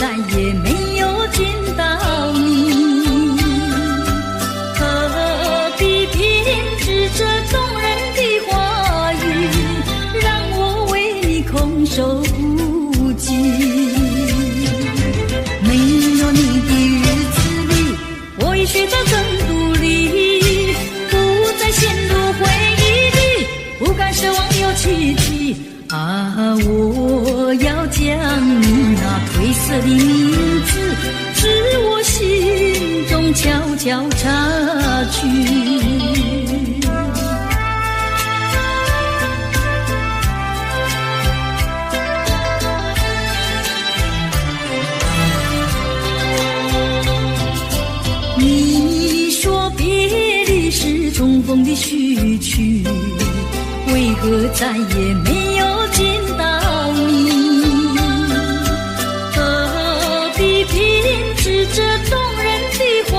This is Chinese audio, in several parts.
再也没有见到你？何必偏执这动人的话语，让我为你空守不及？没有你的日子里，我已学得更独立，不再陷入回忆里，不敢奢望有奇迹。啊，我要将你那褪色的名字，至我心中悄悄插去。你说别离是重逢的序曲，为何再也没有见到你？何必偏执这动人的话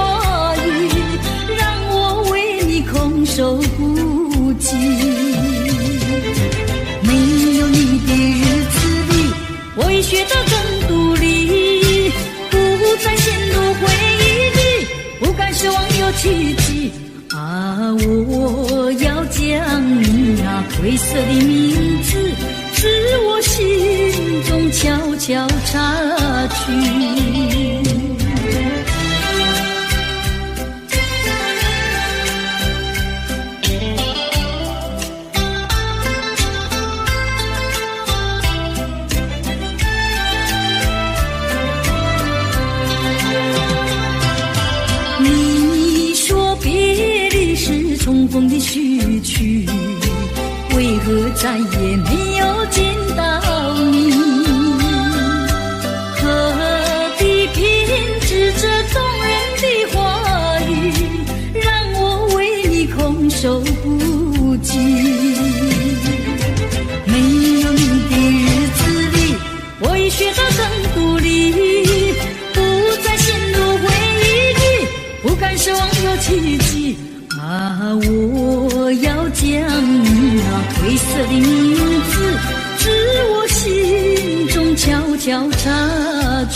语，让我为你空守不及？没有你的日子里，我已学得更独立，不再陷入回忆里，不敢奢望有奇迹。啊，我要将你那褪色的名字，至我心中悄悄插去。重逢的序曲，为何再也没有见到你？何必偏执这动人的话语，让我为你空守不及？没有你的日子里，我已学得更独立，不再陷入回忆里，不敢奢望有奇迹。啊，我要将你那褪色的名字，至我心中悄悄插去。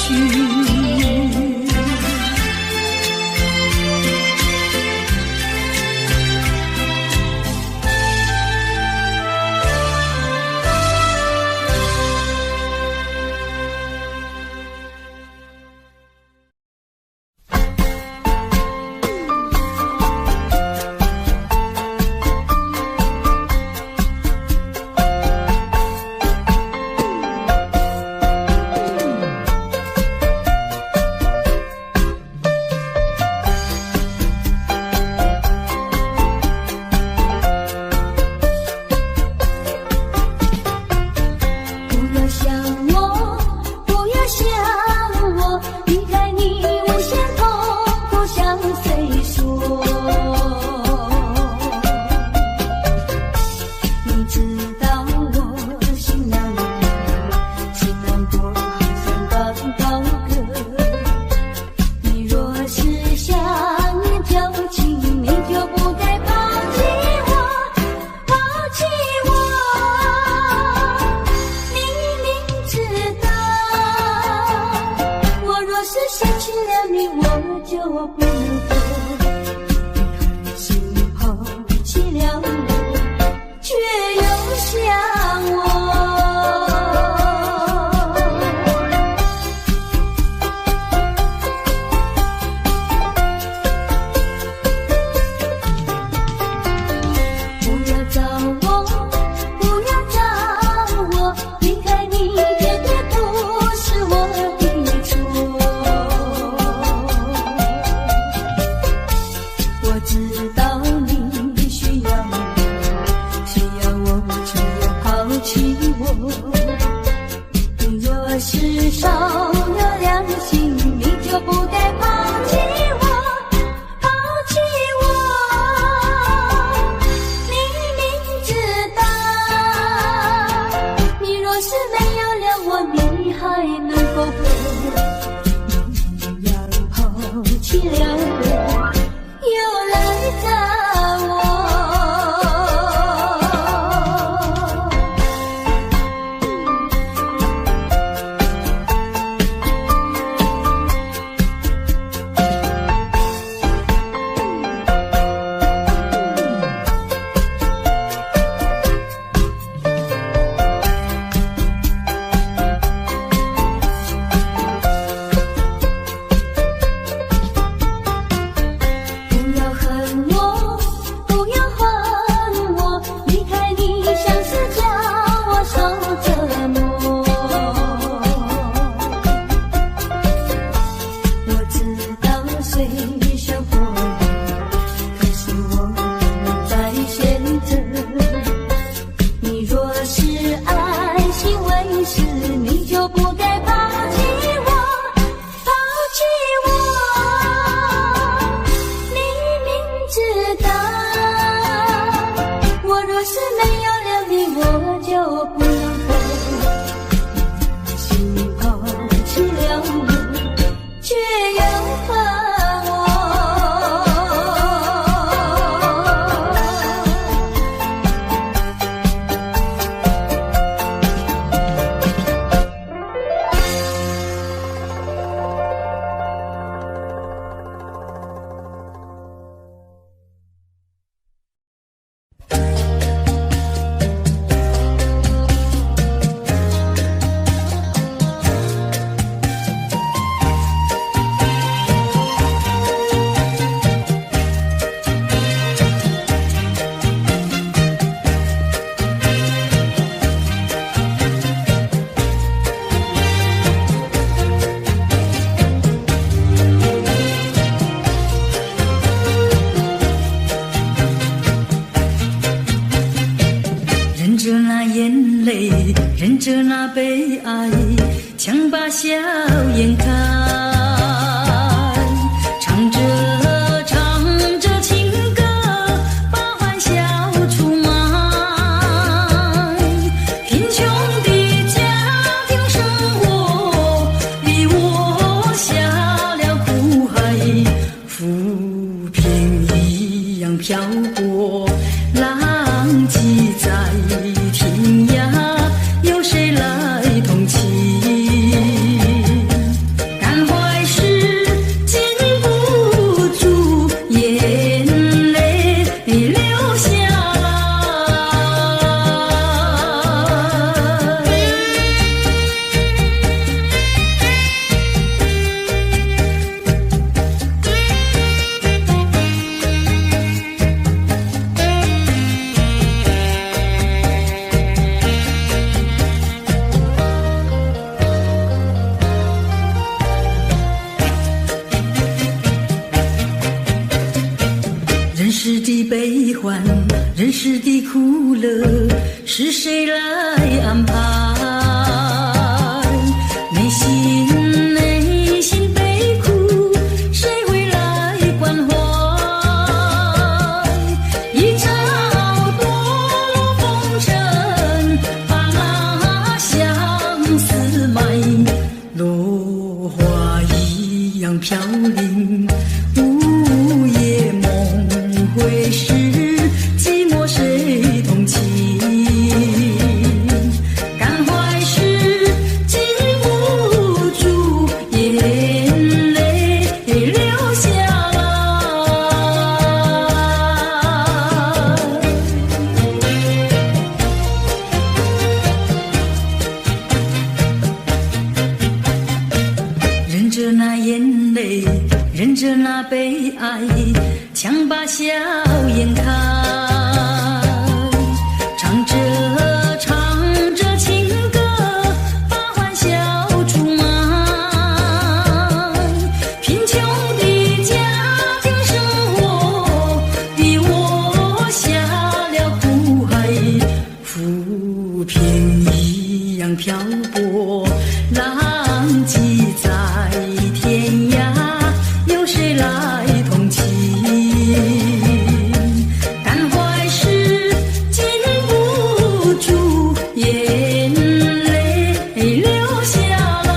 是爱心为师，你就不该抛弃我，抛弃我。你明知道，我若是没有了你，我就不能活。心抛弃了我，却又恨我。忍着那悲哀，强把笑颜开，唱着情歌，把欢笑出卖。贫穷的家庭生活逼我下了苦海，浮萍一样漂泊，浪迹在天涯。有谁来同情？感怀时禁不住眼泪流下来。人世的悲欢，人世的苦乐，是谁来安排？内心悲苦，谁会来关怀？一朝堕落风尘，把那相思埋，落花一样飘零，午夜梦回时，寂寞谁同情？感怀时禁不住眼泪流下来。忍着那眼泪，忍着那悲哀，强把笑颜开，唱着情歌，把欢笑出卖。贫穷的家庭生活逼我下了苦海，浮萍一样漂泊，浪迹在天涯。有谁来同情？感怀时禁不住眼泪流下来。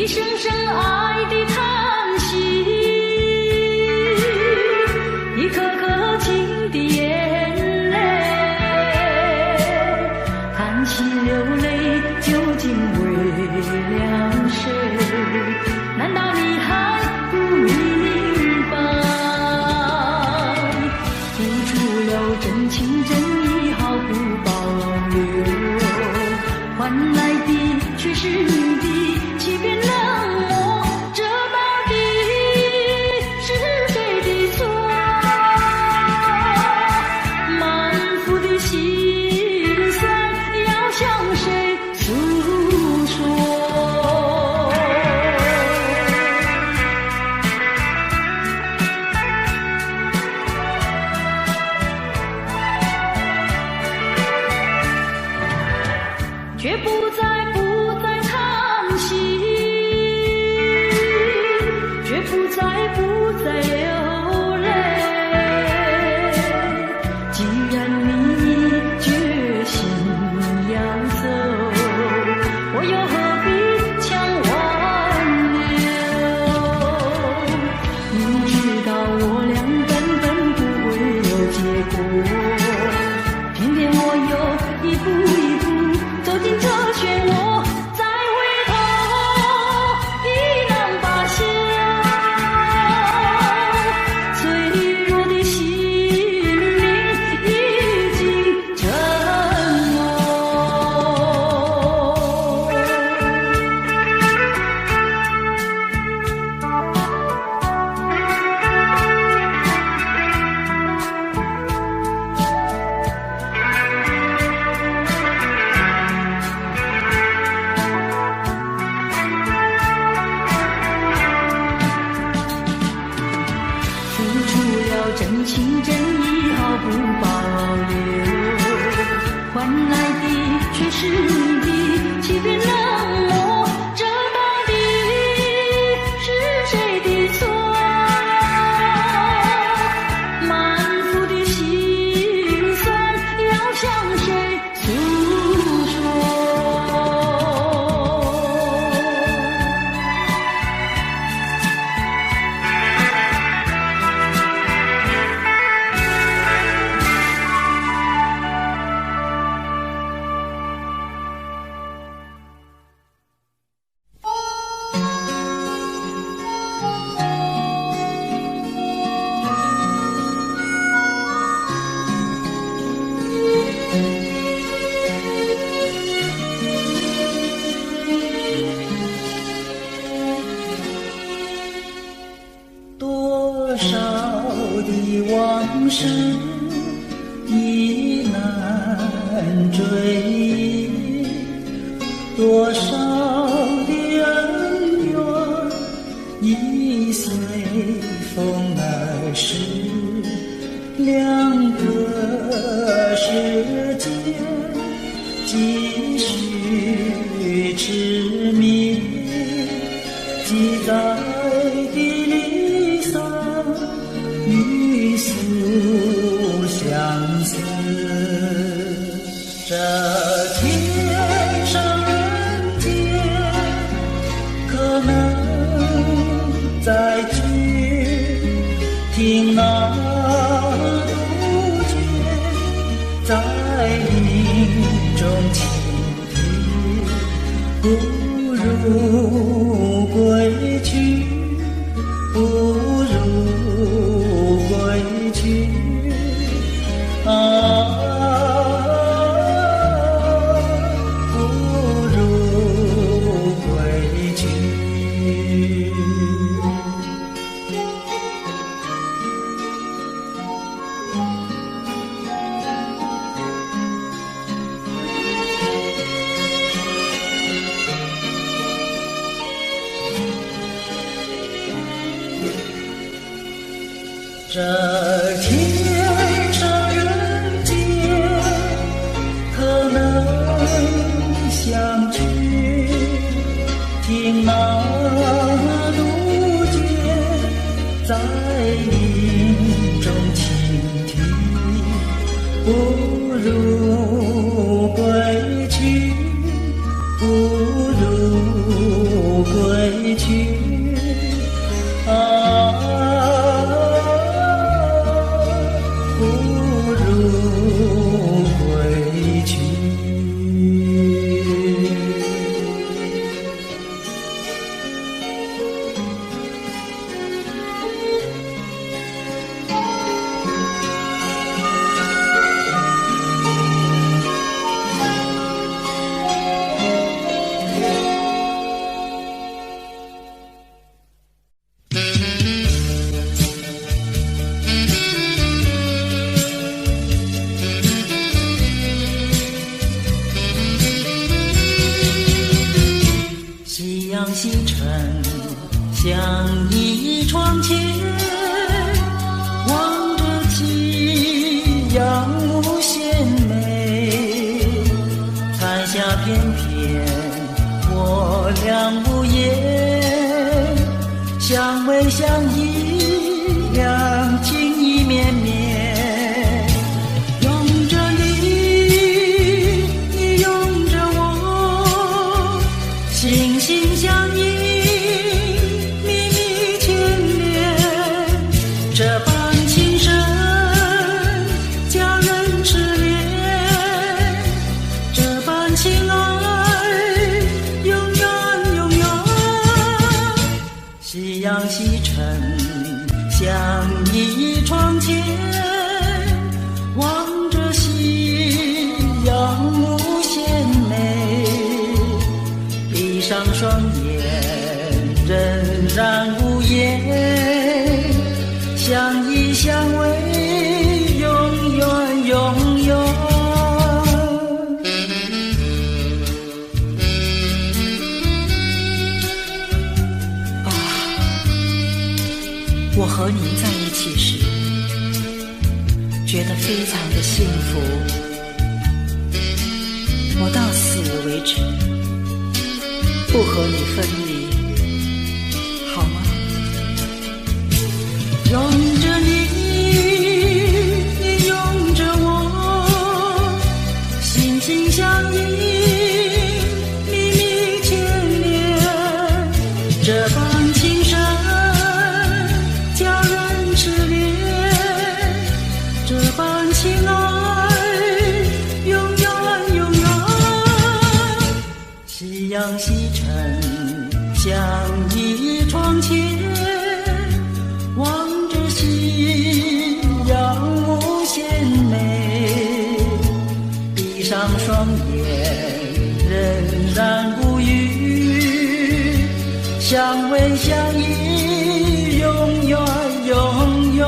一声声爱的叹息，一颗颗情的眼泪，叹息流泪究竟为了谁？难道你还不明白？付出了真情真意毫不保留，换来的却是你的欺骗冷漠，这到底是谁的错？满腹的心酸要向谁诉说？却不再叹息，却不再流泪。既然你决心要走，我又何必强挽留？明知道我俩根本不会有结果，偏偏我又一步一步走进这漩涡，再回头已难罢休。脆弱的心灵已经沉默。付出了真情真意毫不保留，换来的却是你的欺骗冷漠，这到底是谁的错？满腹的心酸要向谁诉说？多少的往事已难追忆，多少的恩怨已随风而逝，两个世界继续痴迷，记载的离散欲诉相思，这天上人间可能再聚，听那杜鹃在林中倾听，不如归去，不如归去啊，不如归去。这天上人间可能相聚，听那杜鹃在林中倾听，不如归去，不如归去啊，不如归去。夕阳西沉，像一窗前，望着夕阳无限美。彩霞翩翩，我俩无言，相偎相依，两情意绵绵。拥着你，你拥着我，心心相印，密密牵连。这般情深，叫人痴恋；这般情爱，永远永远。夕阳西沉，像一窗前，望着夕阳无限美。闭上双眼，仍然无言，相依相偎，永远永远。啊，我和你在一起时，觉得非常的幸福。我到死为止，不和你分离，好吗？拥着你，你拥着我，心心相印，密密牵连。这般情深，叫人痴恋；这般情爱，永远永远。夕阳西沉，像一窗前，望着夕阳无限美。闭上双眼，仍然无语，相偎相依，永远永远。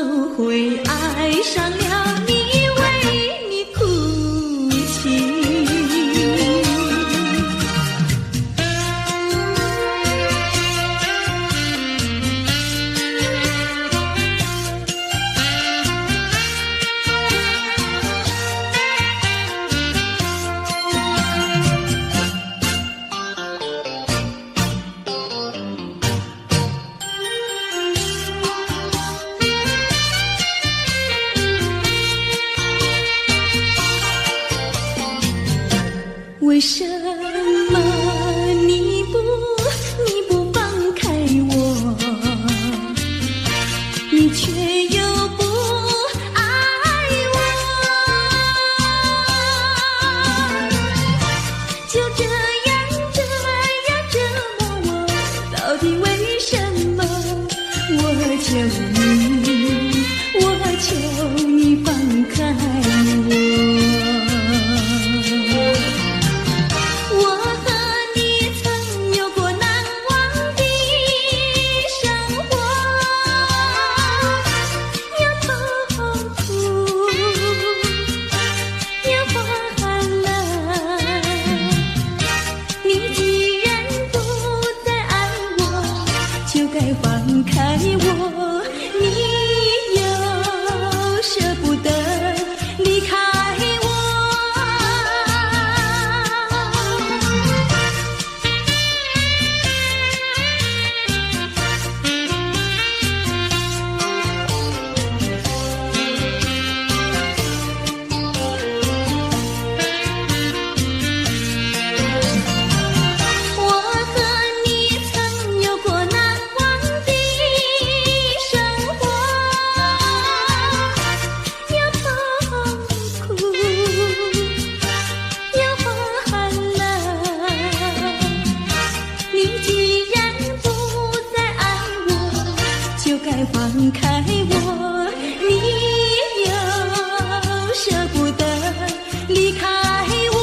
么会爱上了你，为你哭泣？为什么你不放开我，你却又不爱我？就这样折磨我，到底为什么？我求你放开我。放开我，你又舍不得离开我。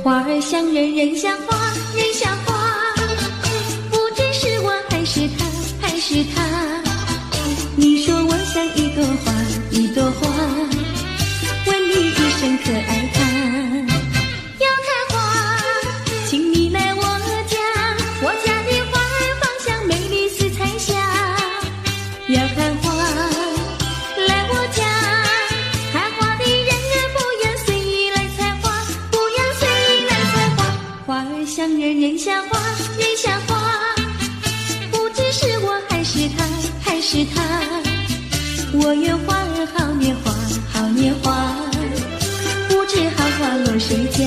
花儿像人，人像花，人像花。是他，你说我像一朵花，一朵花，问你一声可爱它。要开花，请你来我家，我家的花儿芳香美丽似彩霞。要看花，来我家，看花的人儿不要随意来采花，不要随意来采花。花儿像人，人像花，人像花。是他，我愿花儿好年华，好年华，不知好花落谁家。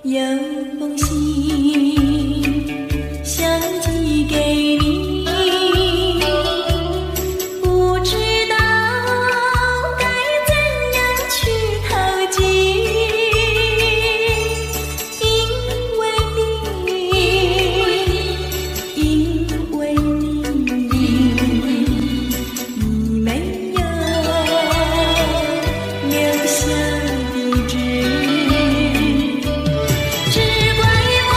有封信想寄给你，不知道该怎样去投寄，因为你没有留下地址。只怪我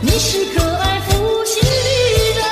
你是可爱负心的人。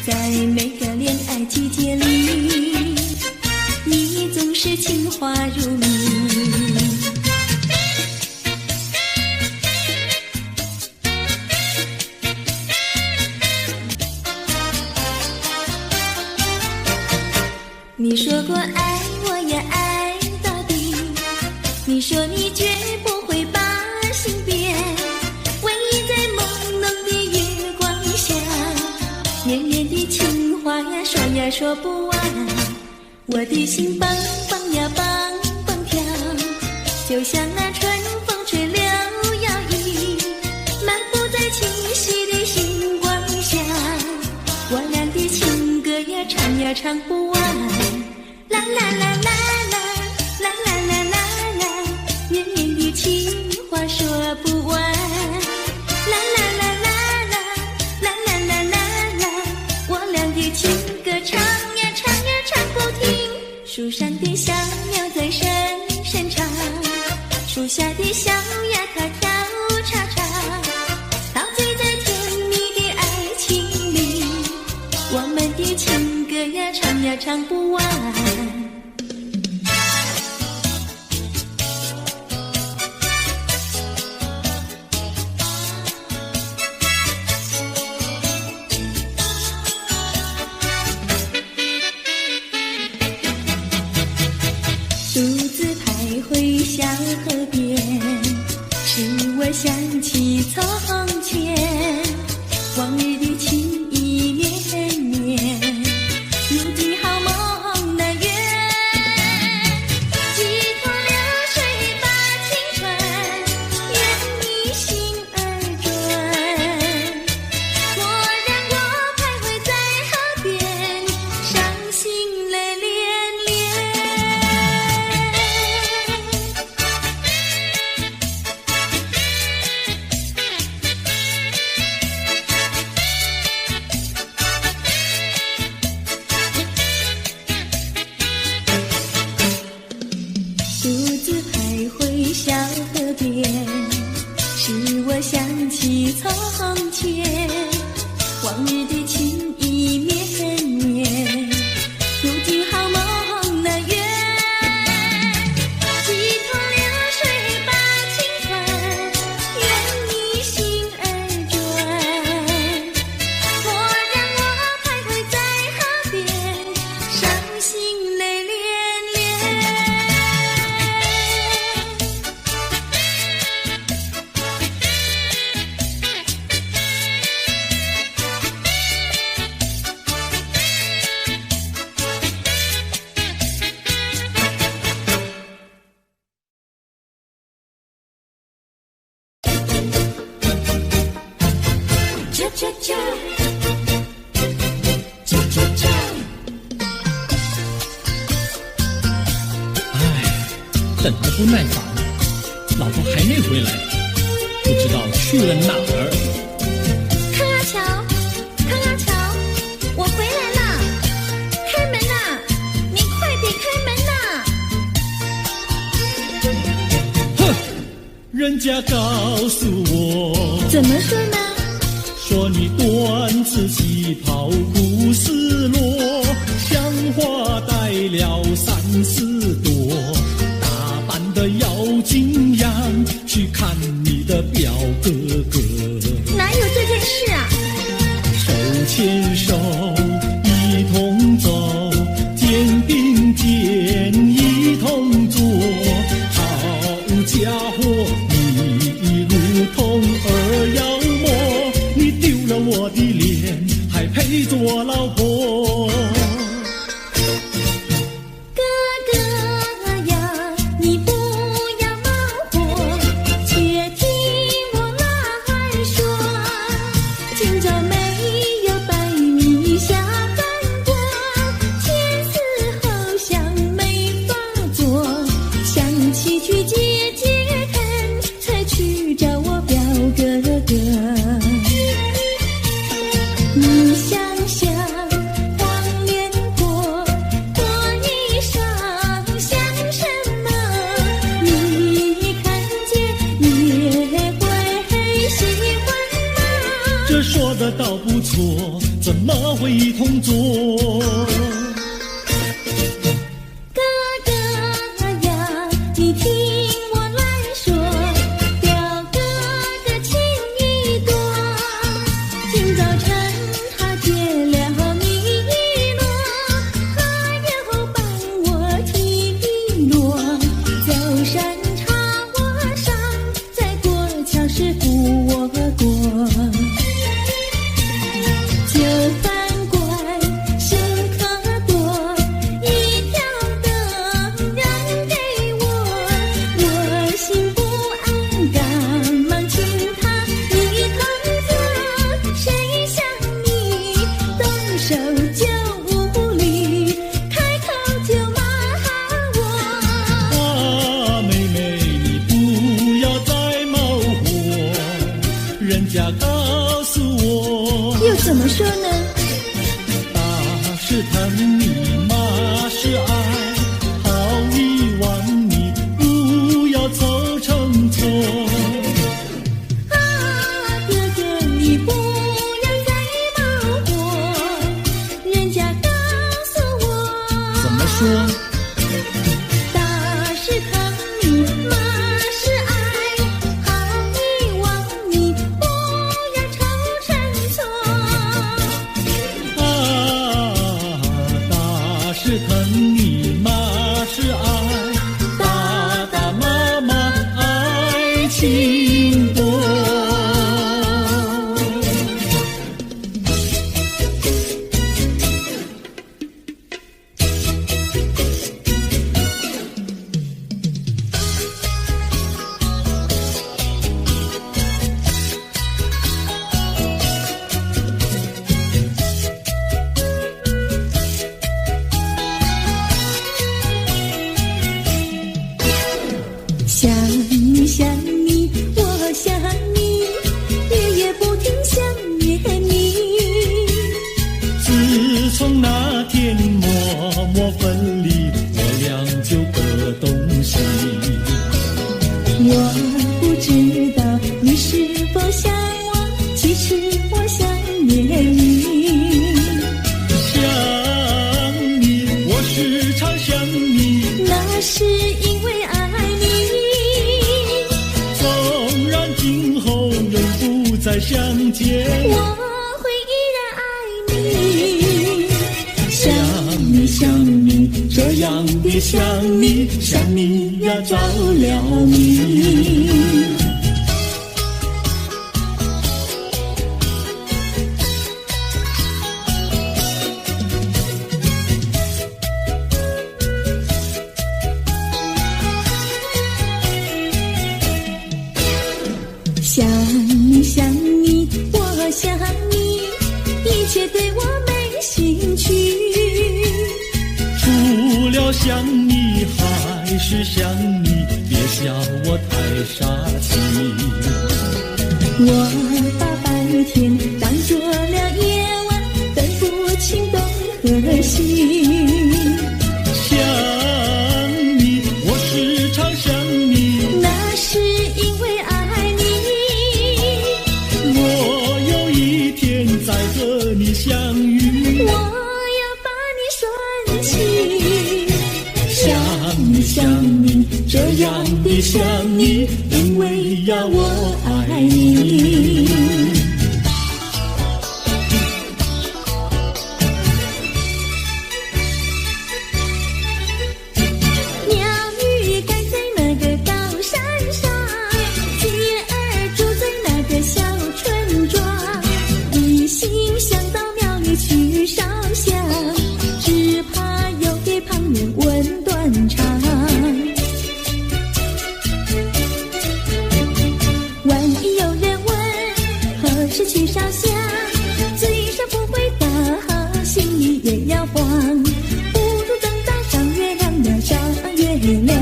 在每个恋爱季节里，你总是情话如蜜。你说过爱我也爱到底，你说你绝不会把心变，唯一在朦胧的月光下，绵绵的情话呀说呀说不完，我的心蹦蹦呀蹦蹦跳，就像那春风吹柳摇曳，漫步在清晰的星光下，我俩的情歌呀唱呀唱不完，啦啦啦啦啦啦啦啦啦啦，绵绵的情话说不完，啦啦啦啦啦啦啦啦啦啦，我俩的情歌唱呀唱呀唱不停，树上的小鸟在声声唱，树下的小鸭它跳叉叉，陶醉在甜蜜的爱情里，我们的情歌呀唱呀唱不完。独自徘徊小河边，使我想起从前，往日的情意绵绵，如今好梦难圆，几头流水把情传，愿你心儿转，蓦然我徘徊在河边，伤心泪涟涟。独自徘徊小河边，使我想起从前，往日的情意绵绵，如今好梦难圆，几头流水把情传，愿你心儿转，蓦然我徘徊在河边，伤心泪涟涟。啾啾啾，啾啾啾。等得不耐烦，老婆还没回来，不知道去了哪儿。康阿乔，康阿乔，我回来了，开门呐！你快点开门呐！哼，人家告诉我，怎么说呢？说你短子旗袍不丝落，像花戴了3、4朵，打扮得妖精样，去看你的表哥哥。哪有这件事啊？手牵手一同走，肩并肩一同坐，好家伙，你如同儿妖魔，你丢了我的脸，还配做老婆？哥哥呀，你不要冒火，且听我来说，今朝没有白米下饭锅，天死后想没法做，想起去解解恨，才去找我表哥哥。你想想，黄连过，过衣裳像什么？你看见也会喜欢吗？这说得倒不不错，怎么会一同做？哥哥呀，你听我来说，表哥的情意多。今早晨他结了米罗，他又帮我提罗，走山茶我上，再过桥是扶我过。就饭馆生可多，一条灯让给我，我心不安，赶忙请他一同坐。谁想你动手就无理，开口就骂我。啊，妹妹，你不要再冒火，人家告诉我，又怎么说呢？打是疼你，骂是爱，好意望你不要凑成错。啊，哥哥你不要再冒火，人家告诉我。怎么说？打是疼你，骂是爱，好意望你不要凑成错。啊，打是疼你，骂是爱，打打骂骂爱情多。想你想你，我想你，夜夜不停想念你。自从那天默默分离，我俩就各东西。我不知道你是否想我，其实我想念你。想你，我时常想你，那是因为爱你。纵然今后仍不再相见，我会依然爱你。想你想你，这样的想你，想你呀着了迷。想你想你，我想你，一切对我没兴趣。除了想你还是想你，别笑我太傻气。我把白天当作了夜晚，分不清东和西。想你，我时常想你，那是因为爱你。我有一天再和你相遇，我要把你拴起。想你想你，这样的想你，因为呀我爱你。鸟语盖在那个高山上，鸡儿住在那个小村庄，一心想到庙里去烧香，只怕又给旁人问断肠。万一有人问何时去烧香，嘴上不回答，心里也要慌，不如等到上月亮呀上月亮。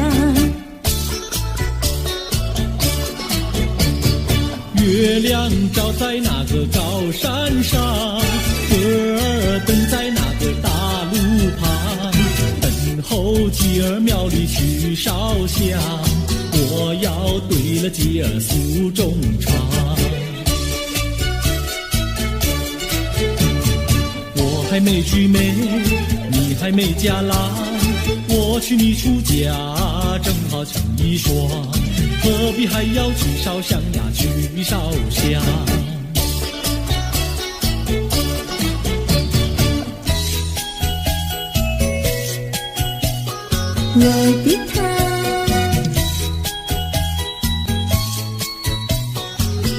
月亮照在那个高山上，歌儿等在那个大路旁，等候鸡儿庙里去烧香，我要对了鸡儿诉衷肠。还没娶媒，你还没嫁郎，我娶你出嫁，正好成一双，何必还要去烧香呀，去烧香。我的他，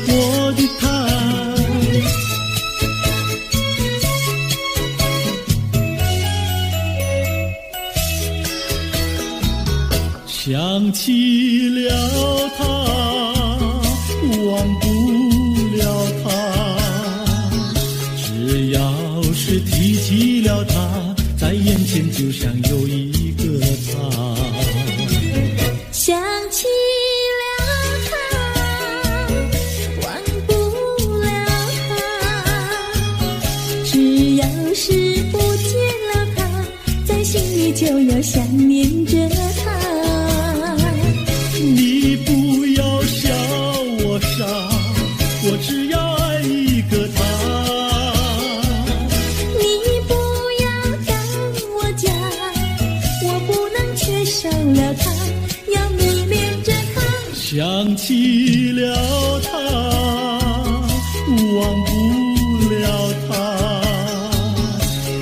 我的他，想起了他，忘不了他，只要是提起了他，在眼前就像有一个他。想起了他，忘不了他，只要是不见了他，在心里就要想念着他。你不要笑我傻，我只要爱一个他。你不要当我假，我不能缺少了他，要迷恋着他。想起了他，忘不了他，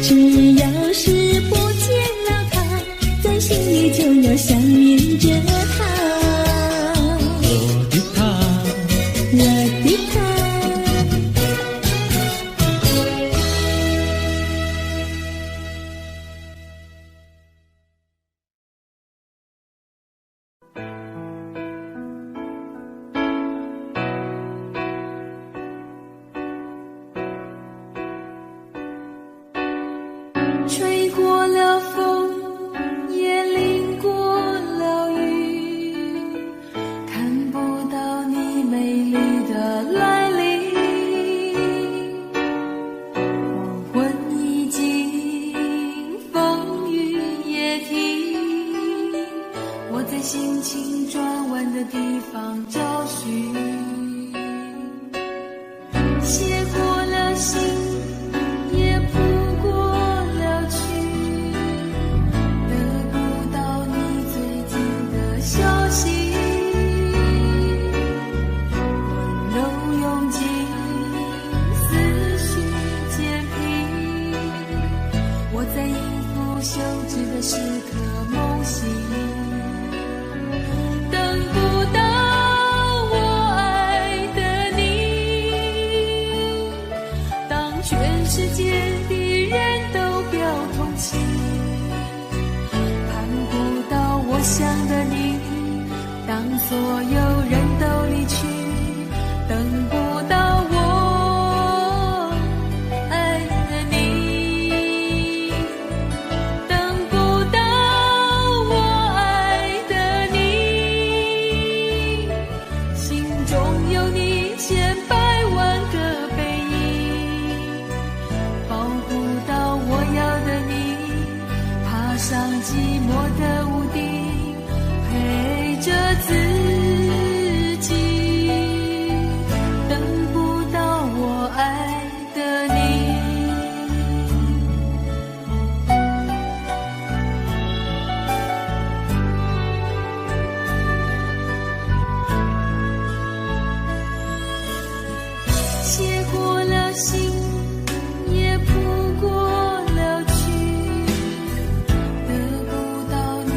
只要是不见了他，在心里就要想念着他。我的他，我的他，吹过了风，也淋过了雨，看不到你美丽的来临。黄昏已经，风雨也停，我在心情转弯的地方找寻，写过了信，也谱过了曲，得不到你最近的消息。温柔涌进思绪渐平，我在应付休止的时刻梦醒，等不到我爱的你。当全世界的人都表同情，盼不到我想的你。当所有人都离去，等不到我爱的你。等不到我爱的你，心中有你千百万个背影，抱不到我要的你，爬上寂寞的屋顶，陪着自己。等不到我爱的你。写过了信，也谱过了曲，得不到你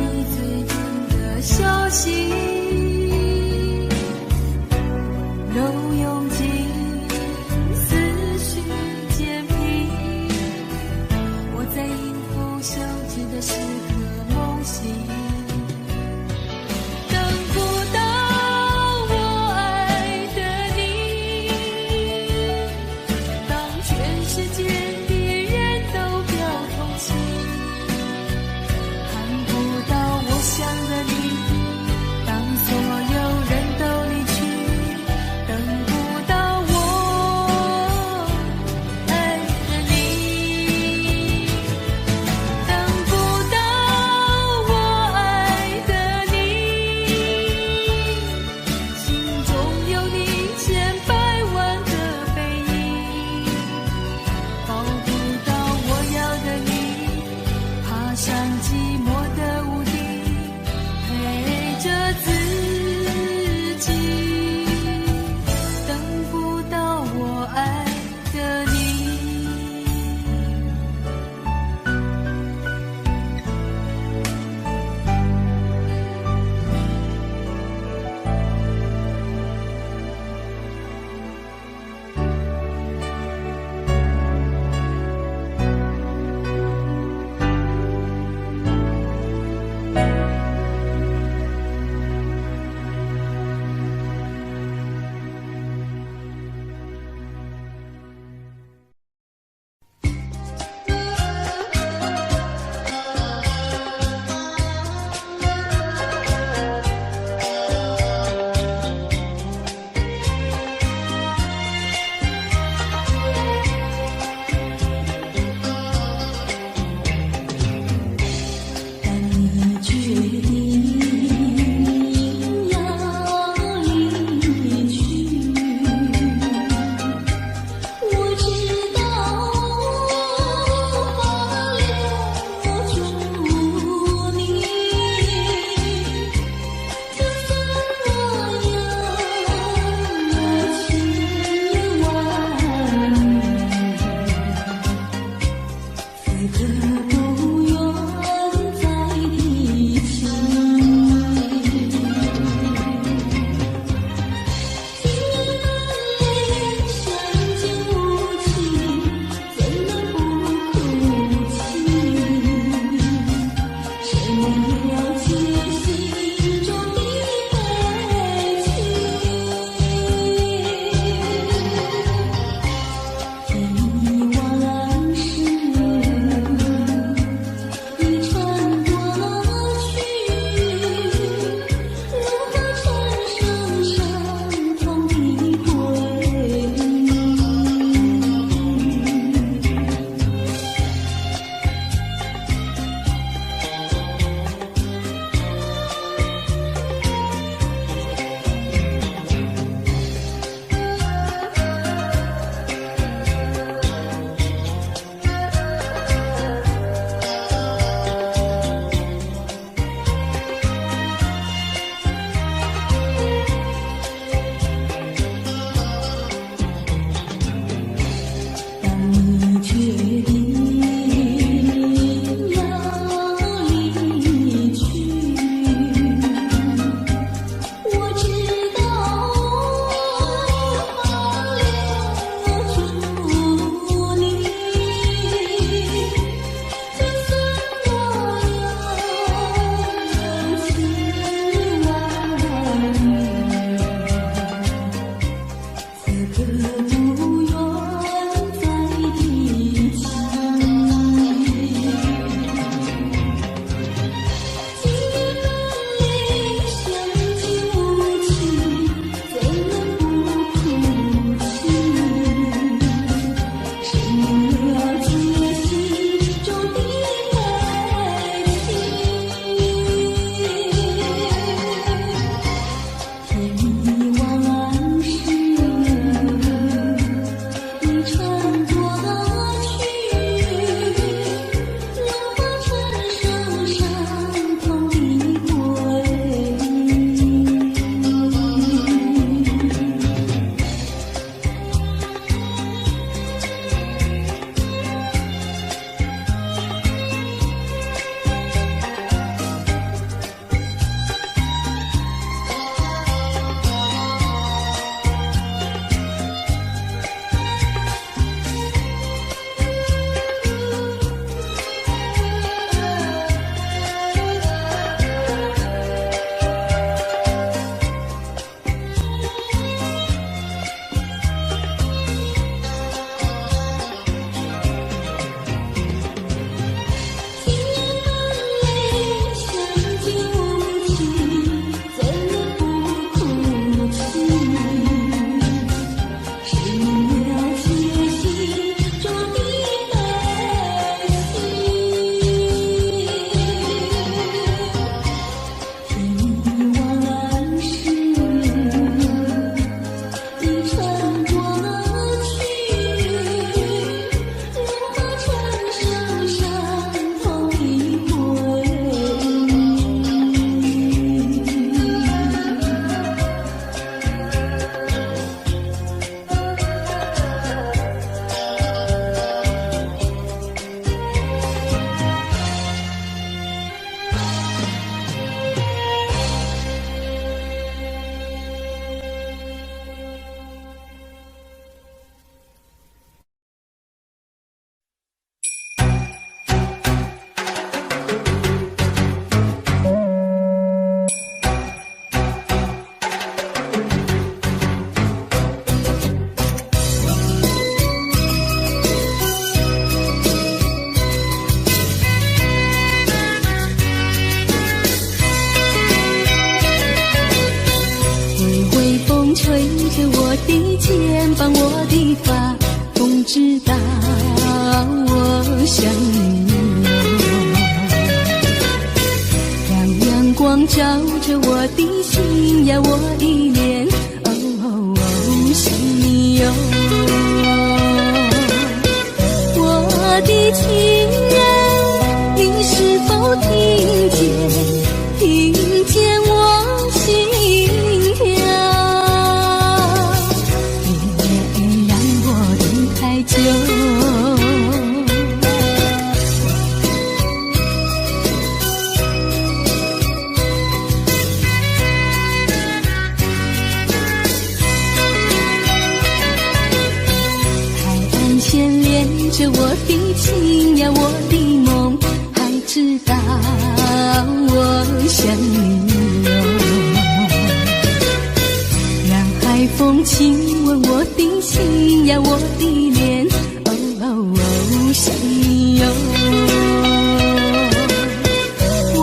的肩膀，我的发，风知道我想你。让阳光照着我的心呀，我的脸，想你哟。我的情人，你是否听见我心跳？别让我等太久。呀，我的梦还知道我想你哟。让海风亲吻我的心呀，我的脸，想你哟。我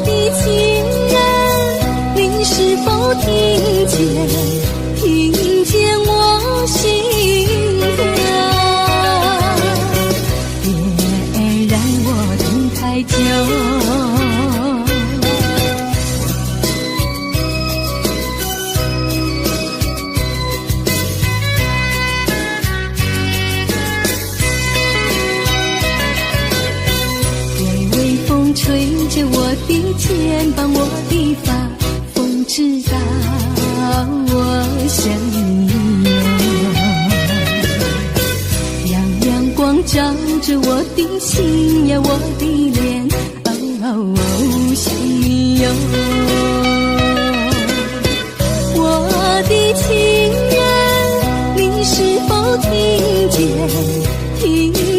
的情人，你是否听见我心跳？别让我等太久。微风吹着我的肩膀，我的发，风知道我想你哟。让阳光照着我的心呀，我的脸，想你哟。我的情人，你是否听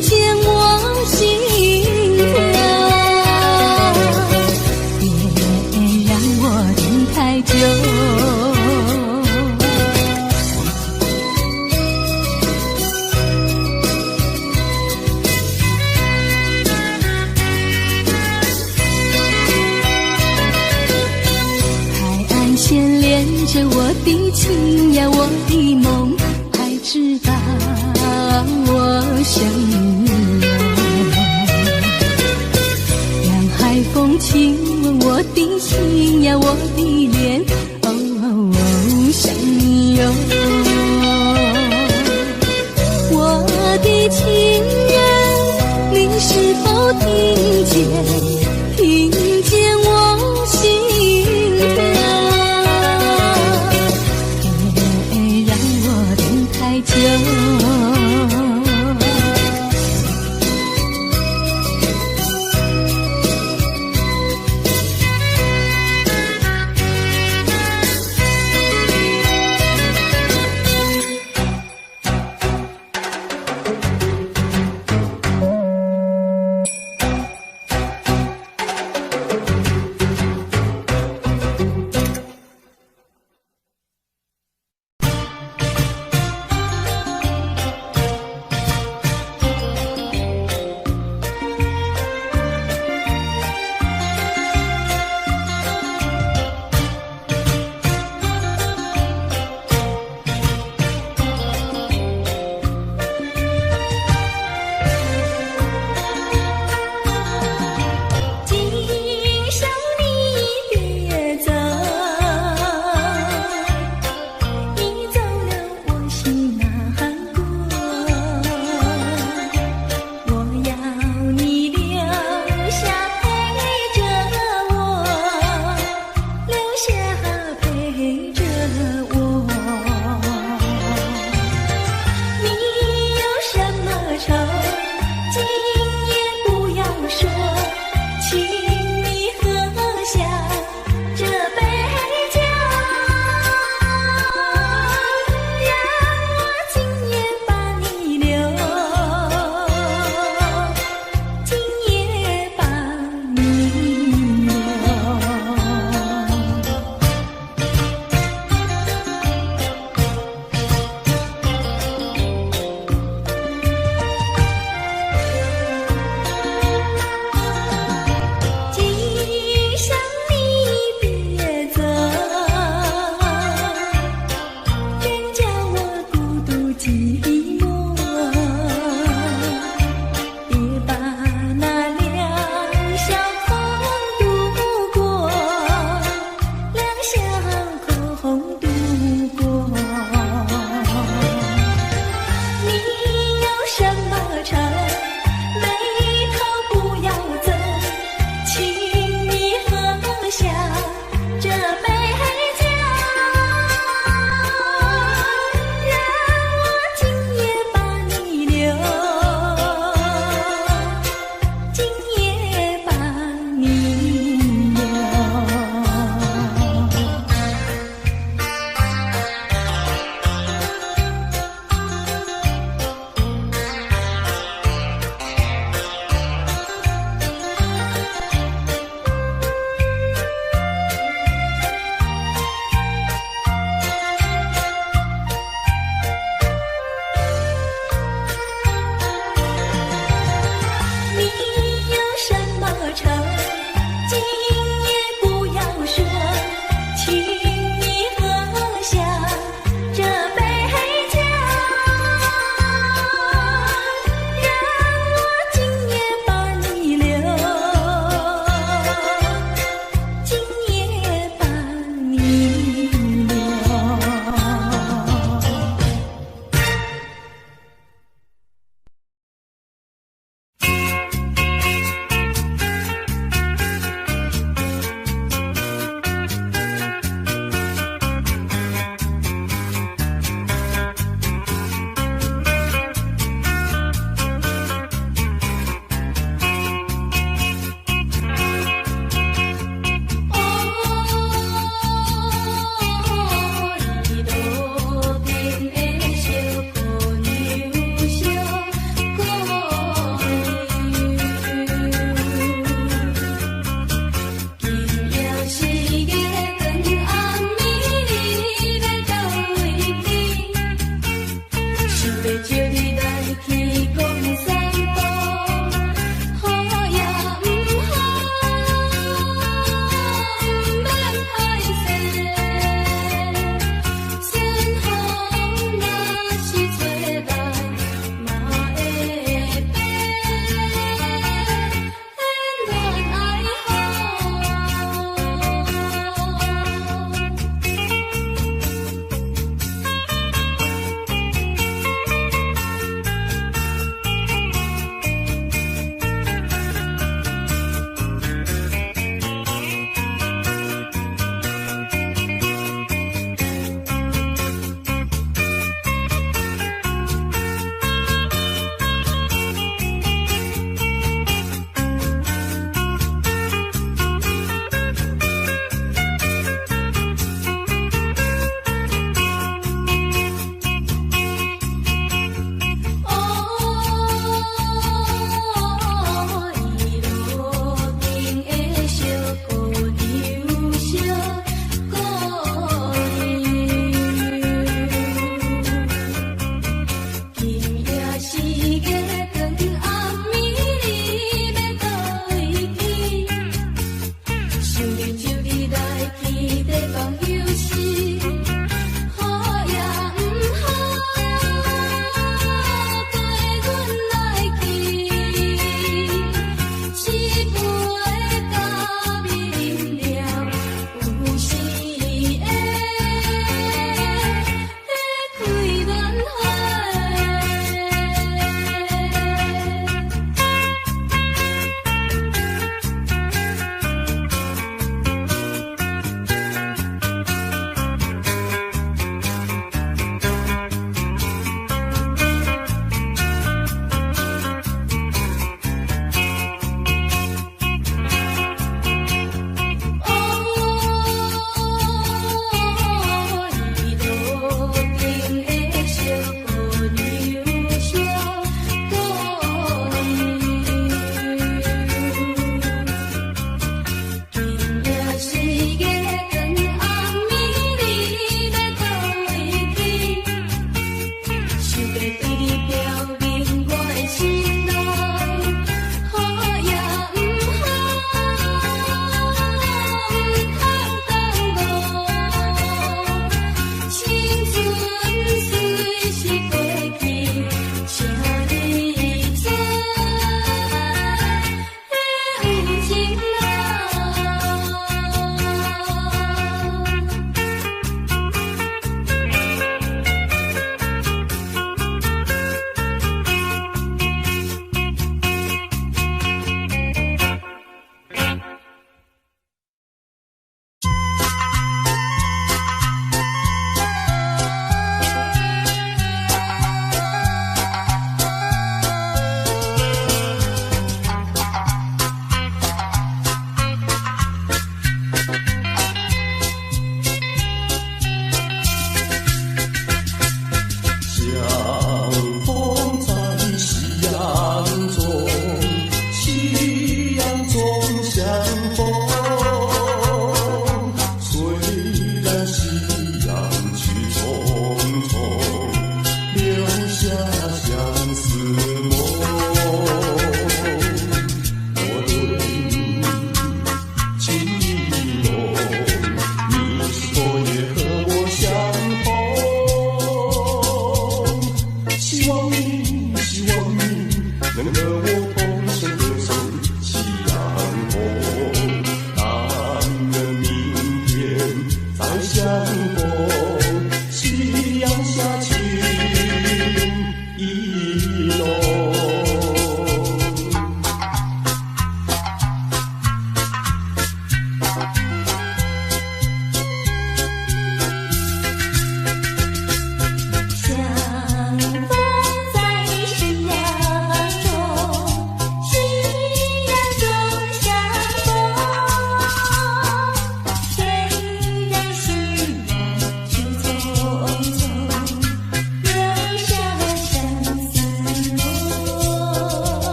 见我心跳？别让我等太久。海岸线连着我的情呀，我的梦还知道我想你哟。让海风亲吻我的心呀，我的脸，想你哟。我的情人，你是否听见我心跳？别让我等太久。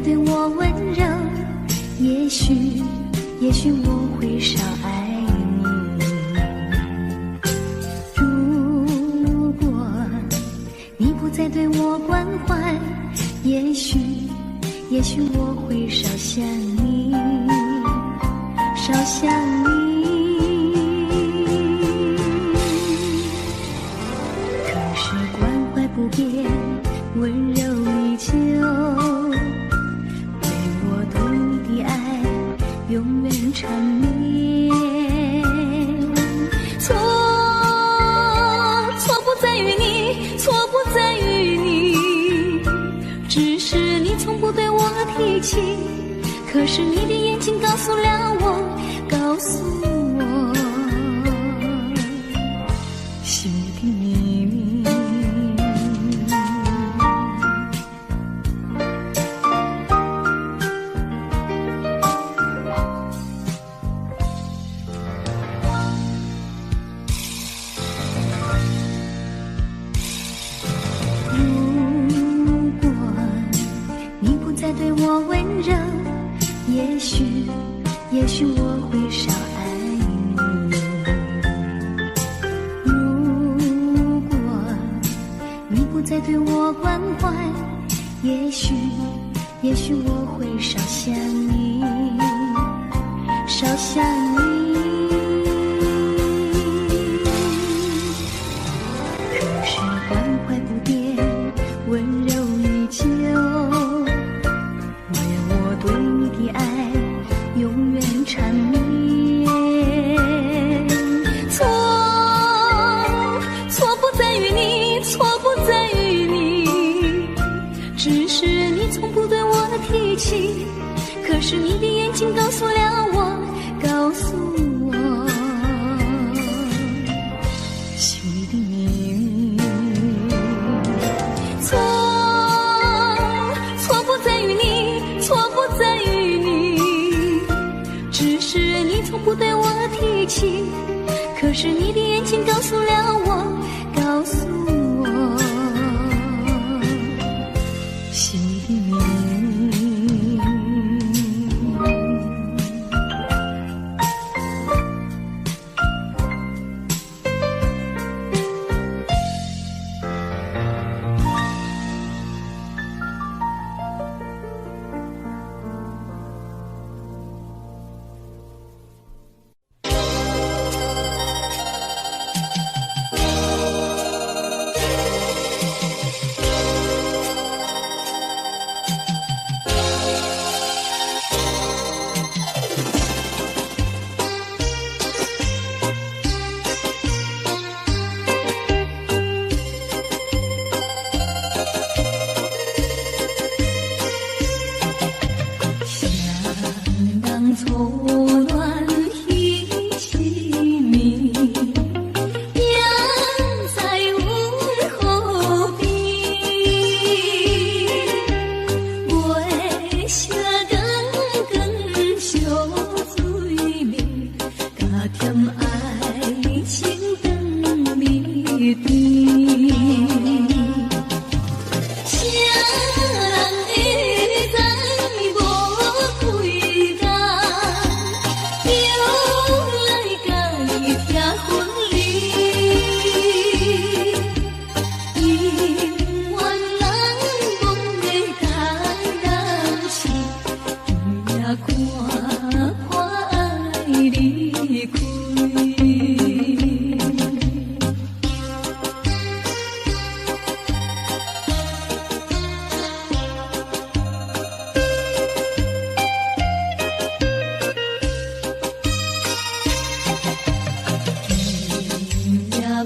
对我温柔，也许我会少爱你。如果你不再对我关怀，也许我会少想你，少想你。可是关怀不变，温柔依旧，为我对你的爱永远缠绵。错不在于你，错不在于你，只是你从不对我提起。可是你的眼睛告诉了我，告诉我心里的秘密。如果你不再对我温柔，也许我会少爱你。如果你不再对我关怀，也许我会少想你，少想你。可是关怀不变，温柔依旧，为我对你的爱永远缠绵。错不在于你，错不在于你，只是你从不对我提起。可是你的眼睛告诉了我，告诉我心里的秘密。错不在于你，错不在于你，只是你从不对我提起。可是你的眼睛告诉了我，告诉我心里的秘密。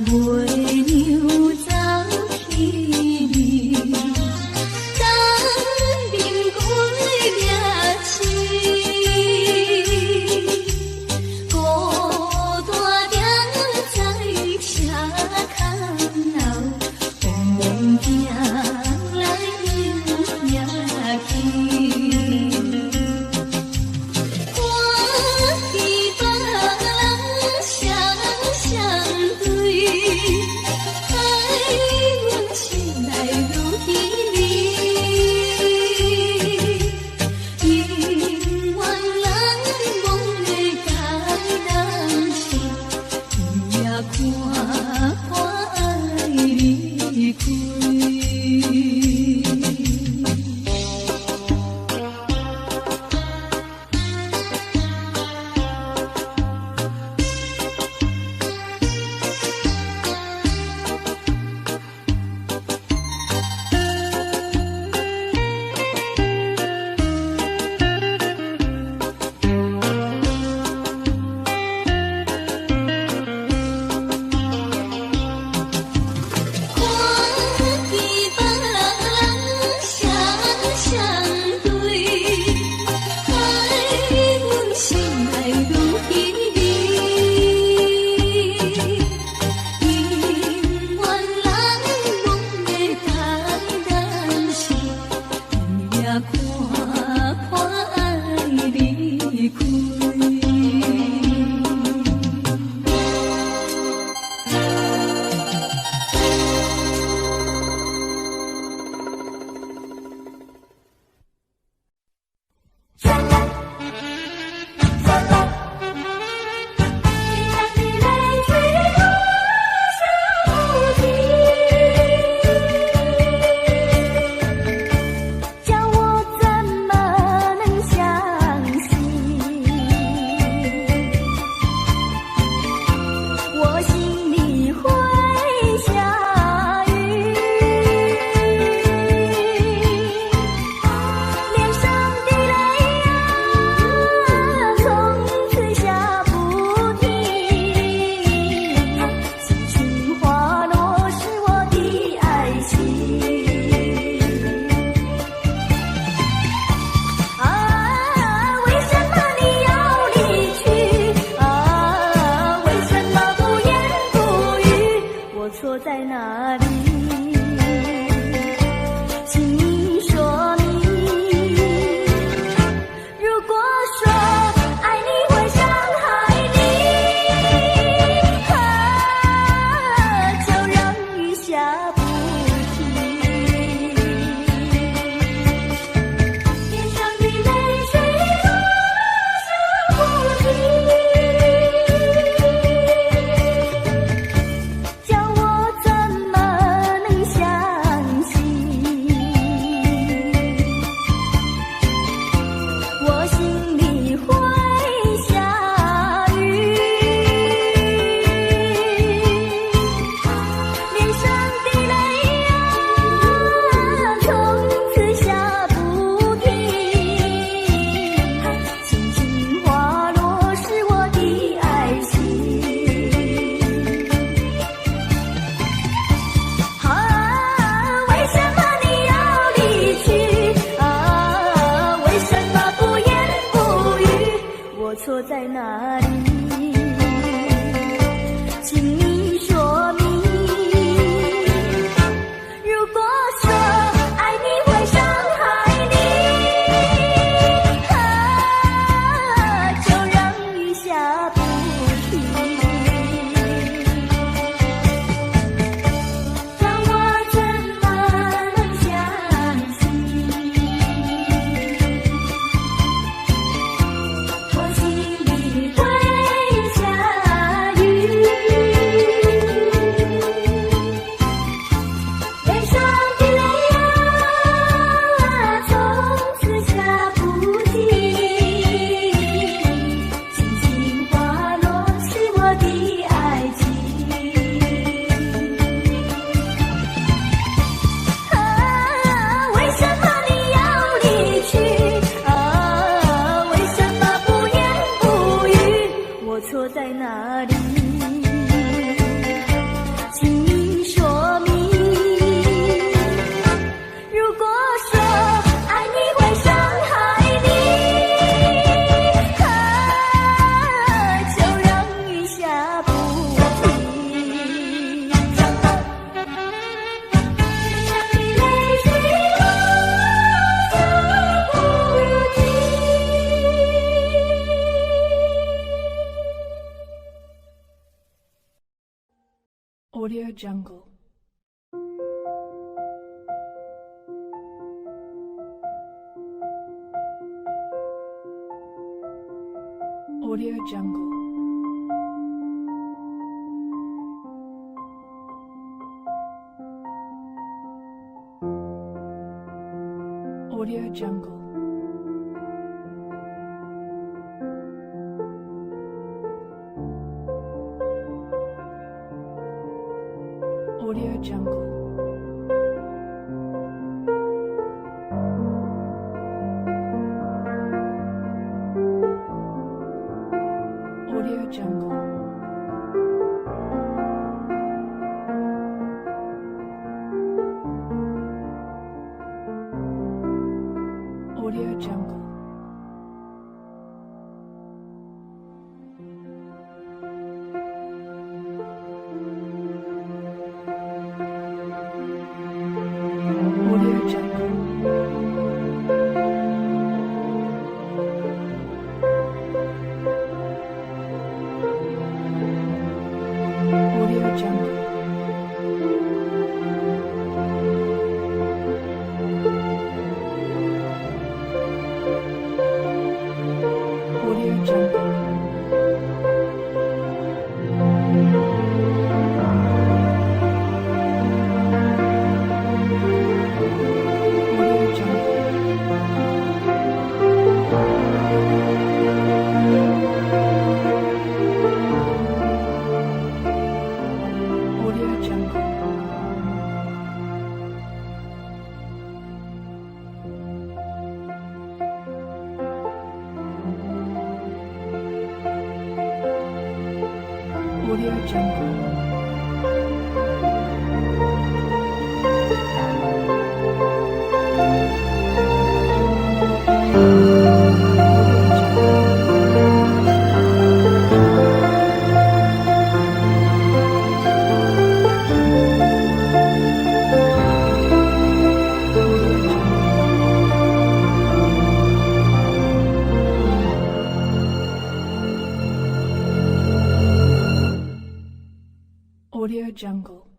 我的别人相对。Audio Jungle. Audio Jungle. Audio Jungle. Audio Jungle. Audio Jungle. Audio Jungle. Audio Jungle. Audio Jungle. Audio Jungle. Audio Jungle. Audio Jungle. Audio Jungle. Audio Jungle.